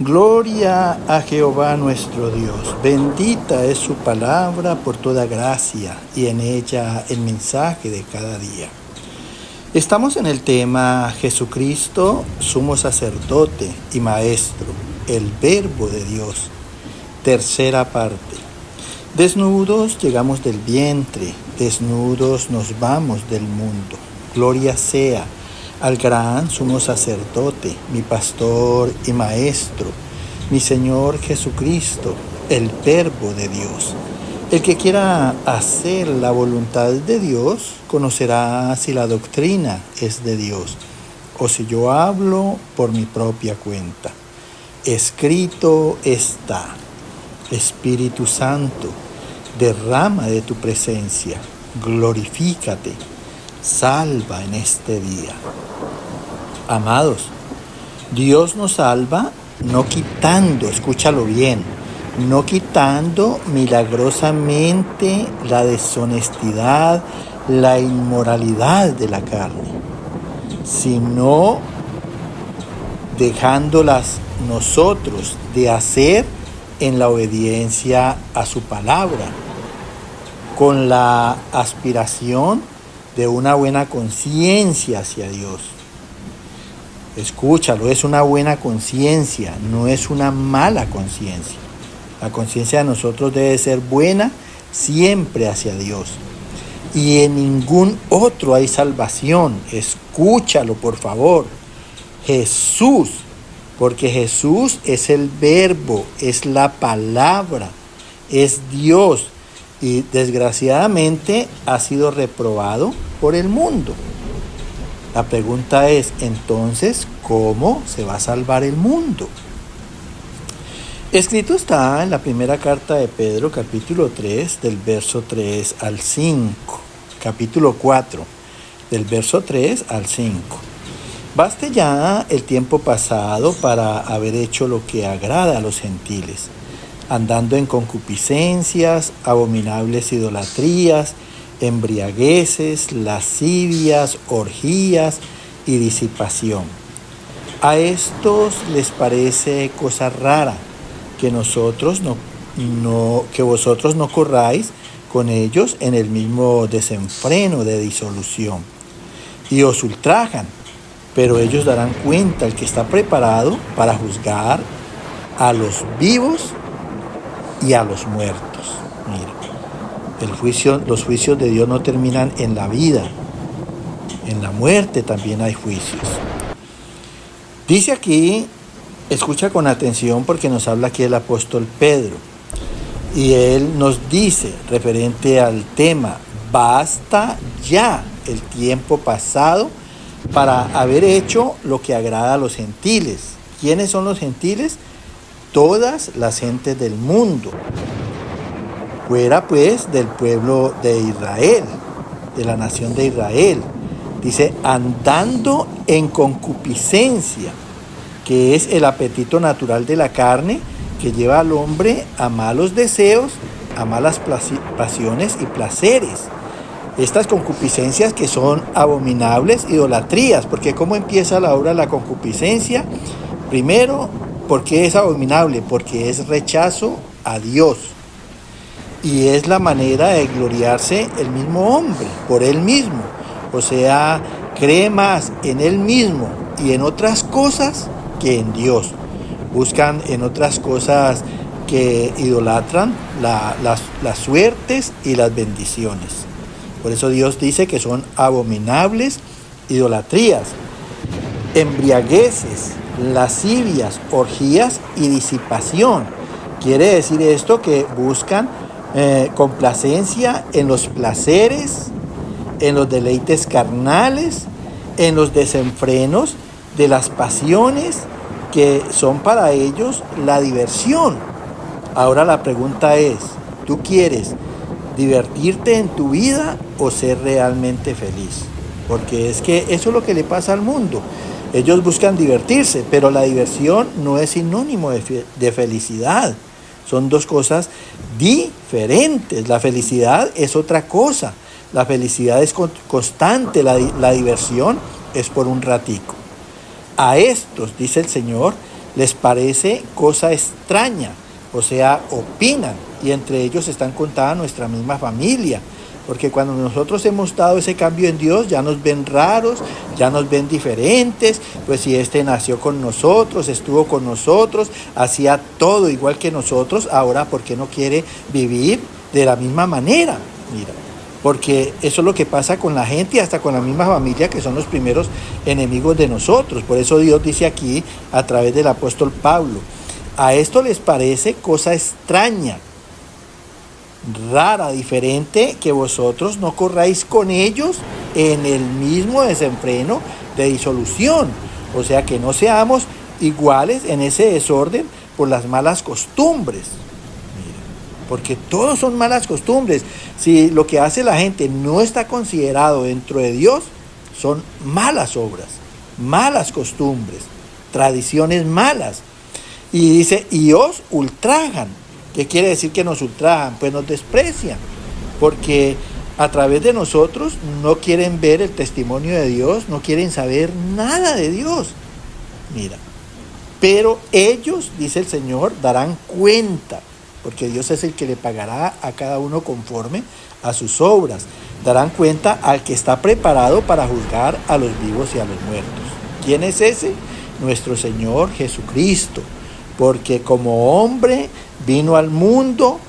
Gloria a Jehová nuestro Dios. Bendita es su palabra por toda gracia y en ella el mensaje de cada día. Estamos en el tema Jesucristo, sumo sacerdote y maestro, el Verbo de Dios. Tercera parte. Desnudos llegamos del vientre, desnudos nos vamos del mundo. Gloria sea al gran sumo sacerdote, mi pastor y maestro, mi Señor Jesucristo, el Verbo de Dios. El que quiera hacer la voluntad de Dios, conocerá si la doctrina es de Dios, o si yo hablo por mi propia cuenta. Escrito está: Espíritu Santo, derrama de tu presencia, glorifícate, salva en este día. Amados, Dios nos salva no quitando, escúchalo bien, no quitando milagrosamente la deshonestidad, la inmoralidad de la carne, sino dejándolas nosotros de hacer en la obediencia a su palabra, con la aspiración de una buena conciencia hacia Dios. Escúchalo, es una buena conciencia, no es una mala conciencia. La conciencia de nosotros debe ser buena siempre hacia Dios. Y en ningún otro hay salvación. Escúchalo, por favor. Jesús, porque Jesús es el Verbo, es la palabra, es Dios. Y desgraciadamente ha sido reprobado por el mundo. La pregunta es, entonces, ¿cómo se va a salvar el mundo? Escrito está en la primera carta de Pedro, capítulo 3, del verso 3 al 5. Capítulo 4, del verso 3 al 5. Baste ya el tiempo pasado para haber hecho lo que agrada a los gentiles, andando en concupiscencias, abominables idolatrías, embriagueces, lascivias, orgías y disipación. A estos les parece cosa rara que vosotros no corráis con ellos en el mismo desenfreno de disolución. Y os ultrajan, pero ellos darán cuenta al que está preparado para juzgar a los vivos y a los muertos. Mira. Los juicios de Dios no terminan en la vida, en la muerte también hay juicios. Dice aquí, escucha con atención porque nos habla aquí el apóstol Pedro, y él nos dice, referente al tema, basta ya el tiempo pasado para haber hecho lo que agrada a los gentiles. ¿Quiénes son los gentiles? Todas las gentes del mundo. Fuera pues del pueblo de Israel, de la nación de Israel. Dice, andando en concupiscencia, que es el apetito natural de la carne que lleva al hombre a malos deseos, a malas pasiones y placeres. Estas concupiscencias que son abominables, idolatrías, porque ¿cómo empieza la obra de la concupiscencia? Primero, ¿por qué es abominable? Porque es rechazo a Dios. Y es la manera de gloriarse el mismo hombre, por él mismo. O sea, cree más en él mismo y en otras cosas que en Dios. Buscan en otras cosas que idolatran las suertes y las bendiciones. Por eso Dios dice que son abominables idolatrías, embriagueces, lascivias, orgías y disipación. Quiere decir esto que buscan complacencia en los placeres, en los deleites carnales, en los desenfrenos de las pasiones que son para ellos la diversión. Ahora la pregunta es, ¿tú quieres divertirte en tu vida o ser realmente feliz? Porque es que eso es lo que le pasa al mundo. Ellos buscan divertirse, pero la diversión no es sinónimo de felicidad. Son dos cosas diferentes. La felicidad es otra cosa. La felicidad es constante, la diversión es por un ratico. A estos, dice el Señor, les parece cosa extraña, o sea, opinan, y entre ellos están contada nuestra misma familia, porque cuando nosotros hemos dado ese cambio en Dios, ya nos ven raros, ya nos ven diferentes, pues si este nació con nosotros, estuvo con nosotros, hacía todo igual que nosotros, ahora ¿por qué no quiere vivir de la misma manera? Mira, porque eso es lo que pasa con la gente y hasta con la misma familia, que son los primeros enemigos de nosotros. Por eso Dios dice aquí, a través del apóstol Pablo, a esto les parece cosa extraña, rara, diferente, que vosotros no corráis con ellos en el mismo desenfreno de disolución. O sea, que no seamos iguales en ese desorden por las malas costumbres. Porque todos son malas costumbres. Si lo que hace la gente no está considerado dentro de Dios, son malas obras, malas costumbres, tradiciones malas. Y dice, y os ultrajan. ¿Qué quiere decir que nos ultrajan? Pues nos desprecian, porque a través de nosotros no quieren ver el testimonio de Dios, no quieren saber nada de Dios. Mira, pero ellos, dice el Señor, darán cuenta, porque Dios es el que le pagará a cada uno conforme a sus obras. Darán cuenta al que está preparado para juzgar a los vivos y a los muertos. ¿Quién es ese? Nuestro Señor Jesucristo, porque como hombre vino al mundo,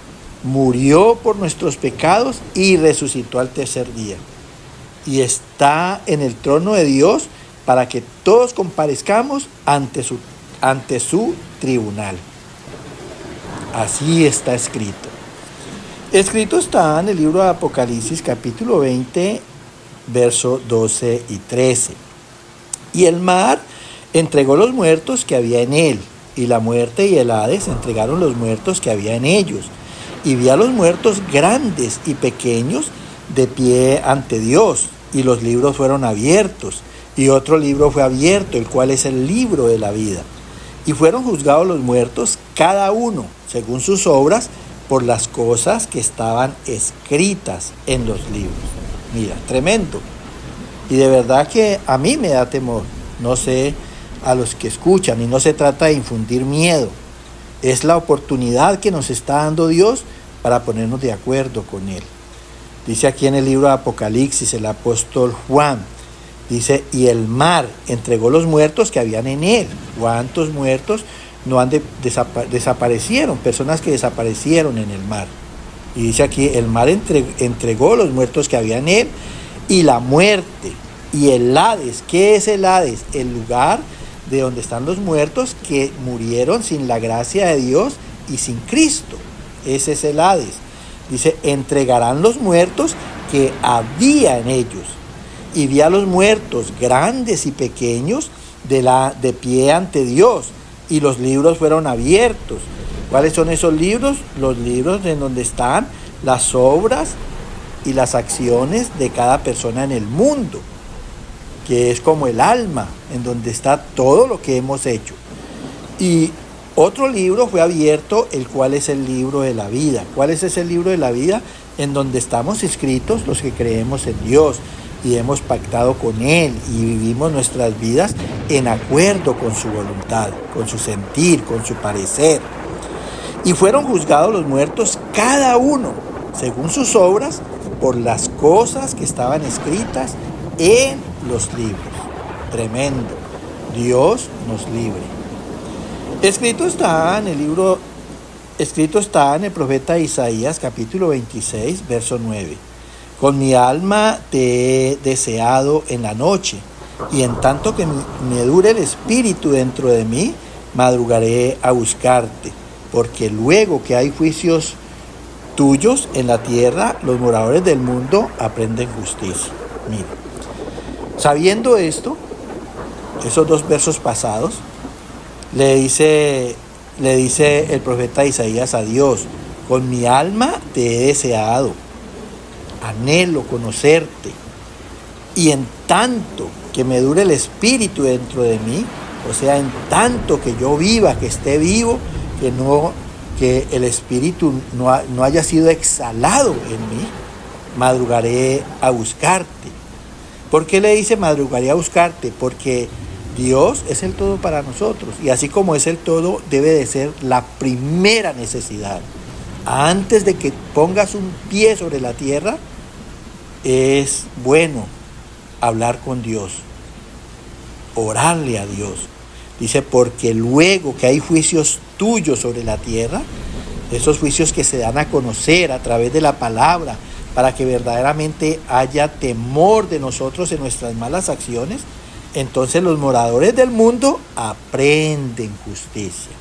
murió por nuestros pecados y resucitó al tercer día. Y está en el trono de Dios para que todos comparezcamos ante su tribunal. Así está escrito. Escrito está en el libro de Apocalipsis, capítulo 20, versos 12 y 13. Y el mar entregó los muertos que había en él, y la muerte y el Hades entregaron los muertos que había en ellos. Y vi a los muertos grandes y pequeños de pie ante Dios, y los libros fueron abiertos, y otro libro fue abierto, el cual es el libro de la vida. Y fueron juzgados los muertos, cada uno, según sus obras, por las cosas que estaban escritas en los libros. Mira, tremendo. Y de verdad que a mí me da temor. No sé a los que escuchan, y no se trata de infundir miedo. Es la oportunidad que nos está dando Dios para ponernos de acuerdo con Él. Dice aquí en el libro de Apocalipsis el apóstol Juan, dice, y el mar entregó los muertos que habían en él. ¿Cuántos muertos no desaparecieron? Personas que desaparecieron en el mar. Y dice aquí, el mar entregó los muertos que había en él, y la muerte y el Hades. ¿Qué es el Hades? El lugar de donde están los muertos que murieron sin la gracia de Dios y sin Cristo. Ese es el Hades. Dice, entregarán los muertos que había en ellos. Y vi a los muertos, grandes y pequeños, de pie ante Dios, y los libros fueron abiertos. ¿Cuáles son esos libros? Los libros en donde están las obras y las acciones de cada persona en el mundo, que es como el alma, en donde está todo lo que hemos hecho. Y otro libro fue abierto, el cual es el libro de la vida. ¿Cuál es ese libro de la vida? En donde estamos inscritos los que creemos en Dios y hemos pactado con Él y vivimos nuestras vidas en acuerdo con su voluntad, con su sentir, con su parecer. Y fueron juzgados los muertos cada uno, según sus obras, por las cosas que estaban escritas en los libros. Tremendo. Dios nos libre. Escrito está en el profeta Isaías, capítulo 26, verso 9. Con mi alma te he deseado en la noche, y en tanto que me dure el espíritu dentro de mí, madrugaré a buscarte, porque luego que hay juicios tuyos en la tierra, los moradores del mundo aprenden justicia. Mira, sabiendo esto, esos dos versos pasados, le dice el profeta Isaías a Dios, con mi alma te he deseado, anhelo conocerte, y en tanto que me dure el espíritu dentro de mí, o sea, en tanto que yo viva, que esté vivo, que el espíritu no haya sido exhalado en mí, madrugaré a buscarte. ¿Por qué le dice madrugaré a buscarte? Porque Dios es el todo para nosotros, y así como es el todo, debe de ser la primera necesidad. Antes de que pongas un pie sobre la tierra, es bueno hablar con Dios, orarle a Dios. Dice, porque luego que hay juicios tuyos sobre la tierra, esos juicios que se dan a conocer a través de la palabra, para que verdaderamente haya temor de nosotros en nuestras malas acciones, entonces los moradores del mundo aprenden justicia.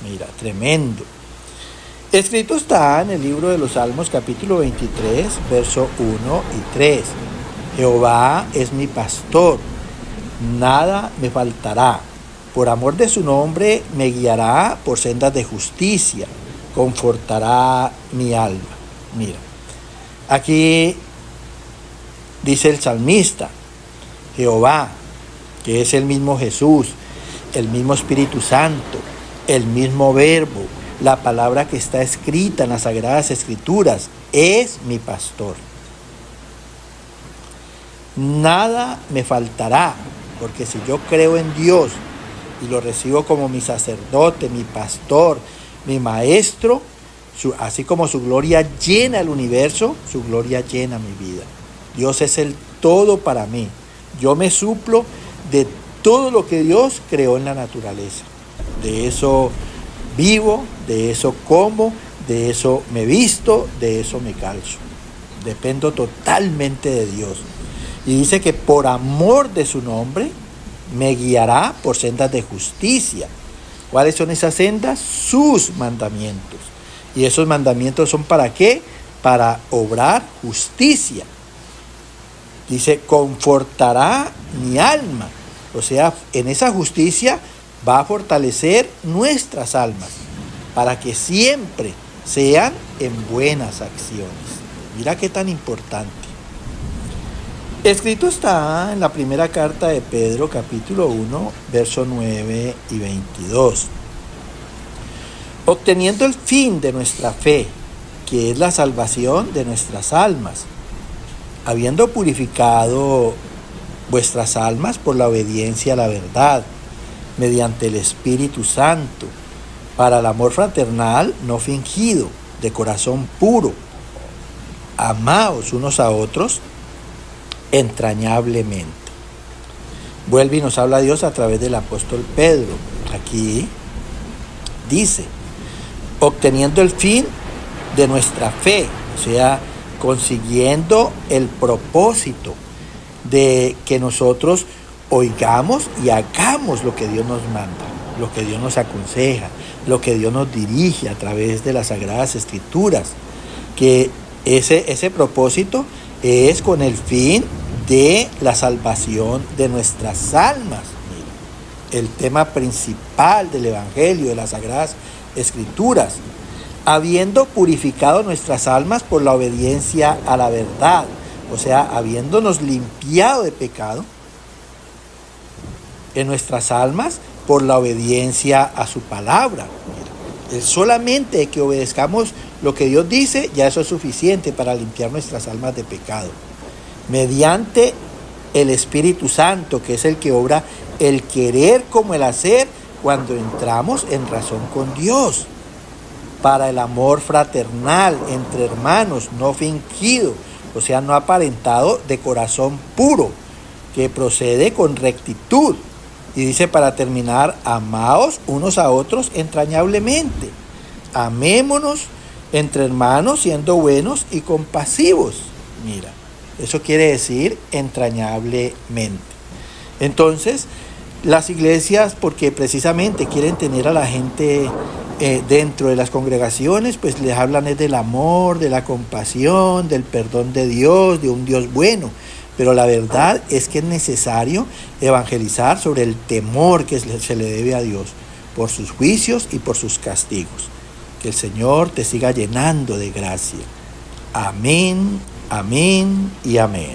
Mira, tremendo. Escrito está en el libro de los Salmos, capítulo 23, verso 1 y 3. Jehová es mi pastor, nada me faltará. Por amor de su nombre me guiará por sendas de justicia, confortará mi alma. Mira, aquí dice el salmista, Jehová, que es el mismo Jesús, el mismo Espíritu Santo, el mismo Verbo, la palabra que está escrita en las Sagradas Escrituras, es mi pastor. Nada me faltará, porque si yo creo en Dios y lo recibo como mi sacerdote, mi pastor, mi maestro, así como su gloria llena el universo, su gloria llena mi vida. Dios es el todo para mí. Yo me suplo de todo lo que Dios creó en la naturaleza. De eso vivo, de eso como, de eso me visto, de eso me calzo. Dependo totalmente de Dios. Y dice que por amor de su nombre me guiará por sendas de justicia. ¿Cuáles son esas sendas? Sus mandamientos. ¿Y esos mandamientos son para qué? Para obrar justicia. Dice, confortará mi alma. O sea, en esa justicia va a fortalecer nuestras almas para que siempre sean en buenas acciones. Mira qué tan importante. Escrito está en la primera carta de Pedro, capítulo 1, verso 9 y 22. Obteniendo el fin de nuestra fe, que es la salvación de nuestras almas, habiendo purificado vuestras almas por la obediencia a la verdad, mediante el Espíritu Santo, para el amor fraternal no fingido, de corazón puro. Amaos unos a otros entrañablemente. Vuelve y nos habla Dios a través del apóstol Pedro. Aquí dice, obteniendo el fin de nuestra fe, o sea, consiguiendo el propósito de que nosotros oigamos y hagamos lo que Dios nos manda, lo que Dios nos aconseja, lo que Dios nos dirige a través de las Sagradas Escrituras, que ese propósito es con el fin de la salvación de nuestras almas. El tema principal del Evangelio, de las Sagradas Escrituras, habiendo purificado nuestras almas por la obediencia a la verdad, o sea, habiéndonos limpiado de pecado en nuestras almas por la obediencia a su palabra. Mira, solamente que obedezcamos lo que Dios dice, ya eso es suficiente para limpiar nuestras almas de pecado. Mediante el Espíritu Santo, que es el que obra el querer como el hacer cuando entramos en razón con Dios, para el amor fraternal entre hermanos, no fingido, o sea, no aparentado, de corazón puro, que procede con rectitud. Y dice, para terminar, amaos unos a otros entrañablemente. Amémonos entre hermanos siendo buenos y compasivos. Mira, eso quiere decir entrañablemente. Entonces, las iglesias, porque precisamente quieren tener a la gente dentro de las congregaciones, pues les hablan del amor, de la compasión, del perdón de Dios, de un Dios bueno. Pero la verdad es que es necesario evangelizar sobre el temor que se le debe a Dios por sus juicios y por sus castigos. Que el Señor te siga llenando de gracia. Amén, amén y amén.